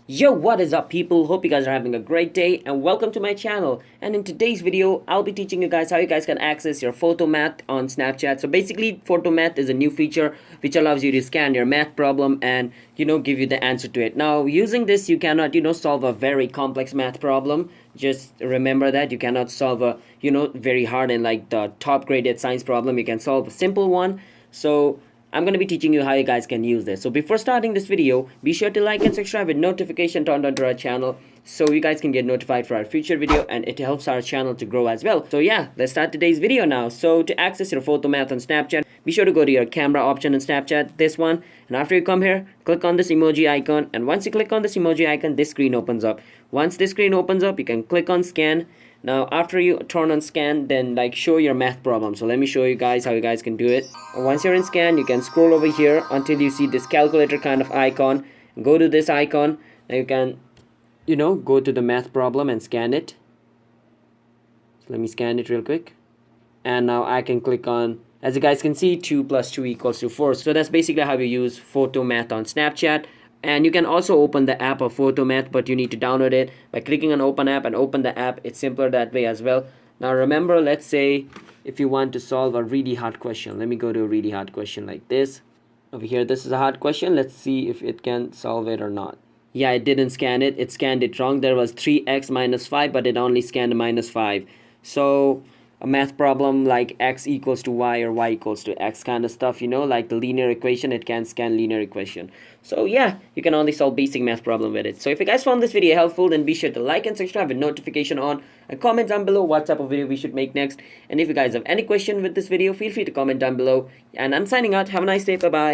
Yo, what is up people? Hope you guys are having a great day and welcome to my channel. And in today's video, I'll be teaching you guys how you guys can access your Photomath on Snapchat. So basically, Photomath is a new feature which allows you to scan your math problem and give you the answer to it. Now, using this, you cannot solve a very complex math problem. Just remember that you cannot solve a very hard and like the top graded science problem. You can solve a simple one. So I'm going to be teaching you how you guys can use this. So before starting this video, be sure to like and subscribe with notification turned on to our channel so you guys can get notified for our future video and it helps our channel to grow as well. So yeah, let's start today's video now. So to access your Photomath on Snapchat, be sure to go to your camera option on Snapchat, this one, and after you come here, click on this emoji icon, and once you click on this emoji icon, this screen opens up. Once this screen opens up, you can click on scan. Now after you turn on scan, then like show your math problem. So let me show you guys how you guys can do it. Once you're in scan, you can scroll over here until you see this calculator kind of icon. Go to this icon and you can go to the math problem and scan it. So let me scan it real quick, and now I can click on, as you guys can see, 2 plus 2 equals to 4. So that's basically how you use Photomath on Snapchat. And you can also open the app of Photomath, but you need to download it by clicking on open app and open the app. It's simpler that way as well. Now remember, let's say if you want to solve a really hard question, let me go to a really hard question like this. Over here, this is a hard question. Let's see if it can solve it or not. Yeah, it didn't scan it. It scanned it wrong. There was 3x minus 5, but it only scanned minus 5. So a math problem like x equals to y or y equals to x kind of stuff, like the linear equation, it can scan linear equation. So yeah, you can only solve basic math problem with it. So if you guys found this video helpful, then be sure to like and subscribe with notification on, and comment down below what type of video we should make next. And if you guys have any question with this video, feel free to comment down below. And I'm signing out. Have a nice day. Bye bye.